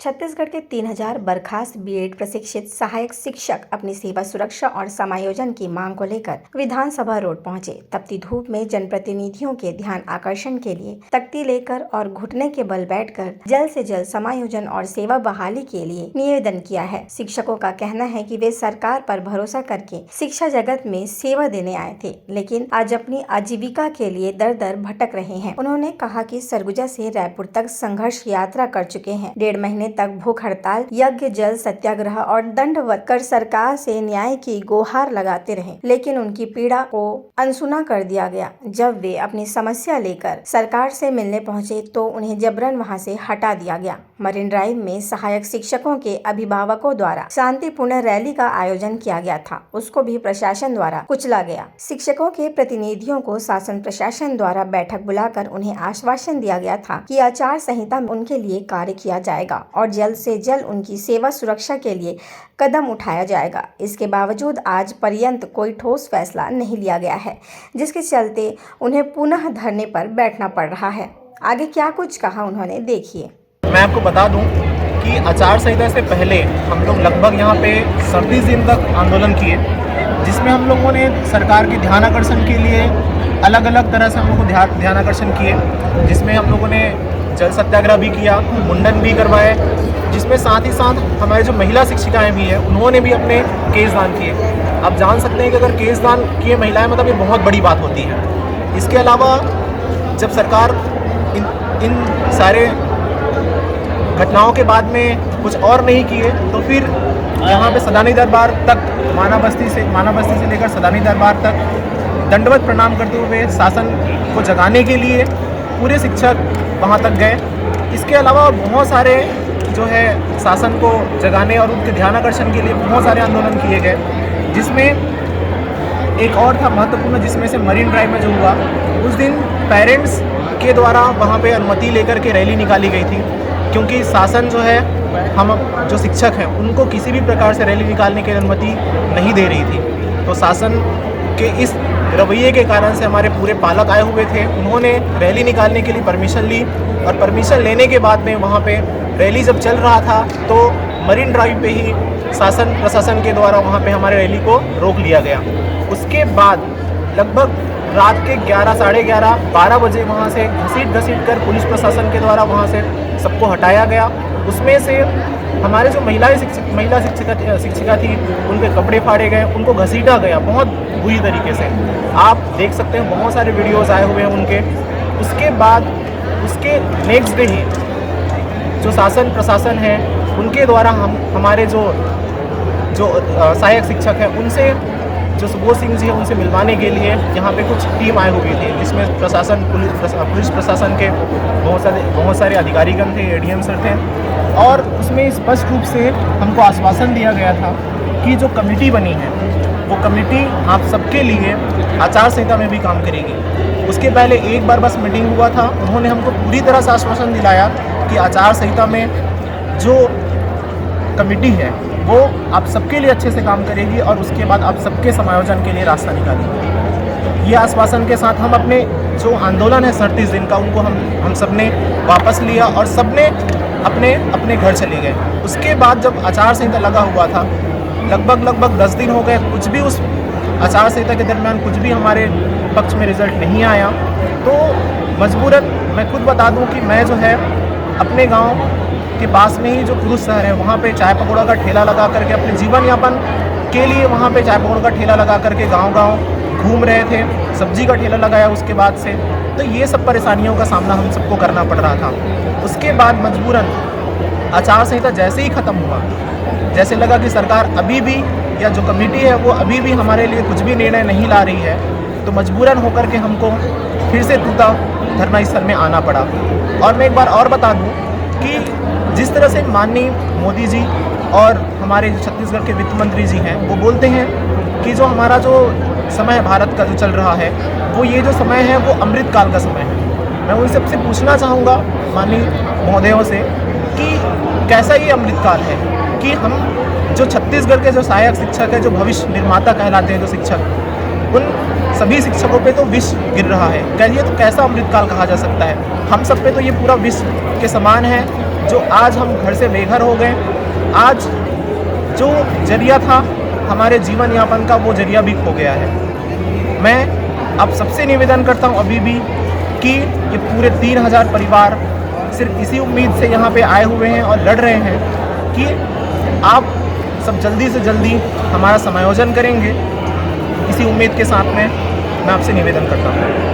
छत्तीसगढ़ के 3000 बर्खास्त बीएड प्रशिक्षित सहायक शिक्षक अपनी सेवा सुरक्षा और समायोजन की मांग को लेकर विधानसभा रोड पहुंचे। तपती धूप में जनप्रतिनिधियों के ध्यान आकर्षण के लिए तख्ती लेकर और घुटने के बल बैठकर जल्द से जल्द समायोजन और सेवा बहाली के लिए निवेदन किया है। शिक्षकों का कहना है कि वे सरकार पर भरोसा करके शिक्षा जगत में सेवा देने आए थे, लेकिन आज अपनी आजीविका के लिए दर दर भटक रहे हैं। उन्होंने कहा कि सरगुजा से रायपुर तक संघर्ष यात्रा कर चुके हैं। 1.5 महीने तक भूख हड़ताल, यज्ञ जल सत्याग्रह और दंडवत कर सरकार से न्याय की गुहार लगाते रहे, लेकिन उनकी पीड़ा को अनसुना कर दिया गया। जब वे अपनी समस्या लेकर सरकार से मिलने पहुंचे तो उन्हें जबरन वहां से हटा दिया गया। मरीन ड्राइव में सहायक शिक्षकों के अभिभावकों द्वारा शांतिपूर्ण रैली का आयोजन किया गया था, उसको भी प्रशासन द्वारा कुचला गया। शिक्षकों के प्रतिनिधियों को शासन प्रशासन द्वारा बैठक बुलाकर उन्हें आश्वासन दिया गया था कि आचार संहिता में उनके लिए कार्य किया जाएगा और जल्द से जल्द उनकी सेवा सुरक्षा के लिए कदम उठाया जाएगा। इसके बावजूद आज पर्यंत कोई ठोस फैसला नहीं लिया गया है, जिसके चलते उन्हें पुनः धरने पर बैठना पड़ रहा है। आगे क्या कुछ कहा उन्होंने, देखिए। मैं आपको बता दूं कि आचार संहिता से पहले हम लोग लगभग यहाँ पे 37 दिन तक आंदोलन किए, जिसमें हम लोगों ने सरकार के ध्यान आकर्षण के लिए अलग अलग तरह से हम लोग को ध्यान आकर्षण किए, जिसमें हम लोगों ने जल सत्याग्रह भी किया, मुंडन भी करवाए, जिसमें साथ ही साथ हमारे जो महिला शिक्षिकाएं भी हैं उन्होंने भी अपने केस दान किए। आप जान सकते हैं कि अगर केस दान किए महिलाएं, मतलब ये बहुत बड़ी बात होती है। इसके अलावा जब सरकार इन सारे घटनाओं के बाद में कुछ और नहीं किए तो फिर यहाँ पे सदानी दरबार तक, माना बस्ती से लेकर सदानी दरबार तक दंडवत प्रणाम करते हुए शासन को जगाने के लिए पूरे शिक्षक वहाँ तक गए। इसके अलावा बहुत सारे जो है शासन को जगाने और उनके ध्यान आकर्षण के लिए बहुत सारे आंदोलन किए गए, जिसमें एक और था महत्वपूर्ण, जिसमें से मरीन ड्राइव में जो हुआ उस दिन पेरेंट्स के द्वारा वहाँ पे अनुमति लेकर के रैली निकाली गई थी, क्योंकि शासन जो है हम जो शिक्षक हैं उनको किसी भी प्रकार से रैली निकालने की अनुमति नहीं दे रही थी। तो शासन के इस रवैये के कारण से हमारे पूरे पालक आए हुए थे, उन्होंने रैली निकालने के लिए परमिशन ली और परमिशन लेने के बाद में वहाँ पे रैली जब चल रहा था तो मरीन ड्राइव पे ही शासन प्रशासन के द्वारा वहाँ पे हमारे रैली को रोक लिया गया। उसके बाद लगभग रात के 11, साढ़े 11, 12 बजे वहाँ से घसीट कर पुलिस प्रशासन के द्वारा वहाँ से सबको हटाया गया। उसमें से हमारे जो महिला शिक्षिका थी उनके कपड़े फाड़े गए, उनको घसीटा गया बहुत बुरी तरीके से। आप देख सकते हैं बहुत सारे वीडियोस आए हुए हैं उनके। उसके बाद उसके नेक्स्ट डे ही जो शासन प्रशासन है उनके द्वारा हमारे जो सहायक शिक्षक हैं उनसे, जो सुबोध सिंह जी हैं, उनसे मिलवाने के लिए यहाँ पे कुछ टीम आए हुए थे, जिसमें प्रशासन पुलिस प्रशासन के बहुत सारे अधिकारीगण थे, एडीएम सर थे। और उसमें स्पष्ट रूप से हमको आश्वासन दिया गया था कि जो कमेटी बनी है वो कमेटी आप सबके लिए आचार संहिता में भी काम करेगी। उसके पहले एक बार बस मीटिंग हुआ था, उन्होंने हमको पूरी तरह से आश्वासन दिलाया कि आचार संहिता में जो कमेटी है वो आप सबके लिए अच्छे से काम करेगी और उसके बाद आप सबके समायोजन के लिए रास्ता निकालेगी। ये आश्वासन के साथ हम अपने जो आंदोलन है 37 दिन का, उनको हम सब ने वापस लिया और सब ने अपने घर चले गए। उसके बाद जब आचार संहिता लगा हुआ था, लगभग 10 दिन हो गए, कुछ भी उस आचार संहिता के दरमियान कुछ भी हमारे पक्ष में रिजल्ट नहीं आया। तो मजबूरन मैं खुद बता दूं कि मैं जो है अपने गांव के पास में ही जो पुरुष शहर है वहाँ पे चाय पकौड़ा का ठेला लगा करके अपने जीवन यापन के लिए वहाँ पे चाय पकौड़ा का ठेला लगा करके गांव घूम रहे थे, सब्जी का ठेला लगाया उसके बाद से। तो ये सब परेशानियों का सामना हम सबको करना पड़ रहा था। उसके बाद मजबूरन आचार संहिता जैसे ही ख़त्म हुआ, जैसे लगा कि सरकार अभी भी या जो कमेटी है वो अभी भी हमारे लिए कुछ भी निर्णय नहीं ला रही है, तो मजबूरन होकर के हमको फिर से तूता धरना स्थल में आना पड़ा। और मैं एक बार और बता दूँ कि जिस तरह से माननीय मोदी जी और हमारे छत्तीसगढ़ के वित्त मंत्री जी हैं वो बोलते हैं कि जो हमारा जो समय भारत का जो चल रहा है वो ये जो समय है वो अमृत काल का समय है। मैं उन सबसे पूछना चाहूँगा माननीय महोदयों से कि कैसा ये अमृत काल है कि हम जो छत्तीसगढ़ के जो सहायक शिक्षक है, जो भविष्य निर्माता कहलाते हैं जो शिक्षक, उन सभी शिक्षकों पे तो विष गिर रहा है। कहिए तो कैसा अमृत काल कहा जा सकता है? हम सब पे तो ये पूरा विष के समान है जो आज हम घर से बेघर हो गए, आज जो जरिया था हमारे जीवन यापन का, वो जरिया भी खो गया है। मैं अब सबसे निवेदन करता हूँ अभी भी कि ये पूरे 3000 परिवार सिर्फ इसी उम्मीद से यहाँ पे आए हुए हैं और लड़ रहे हैं कि आप सब जल्दी से जल्दी हमारा समायोजन करेंगे। इसी उम्मीद के साथ में मैं आपसे निवेदन करता हूँ।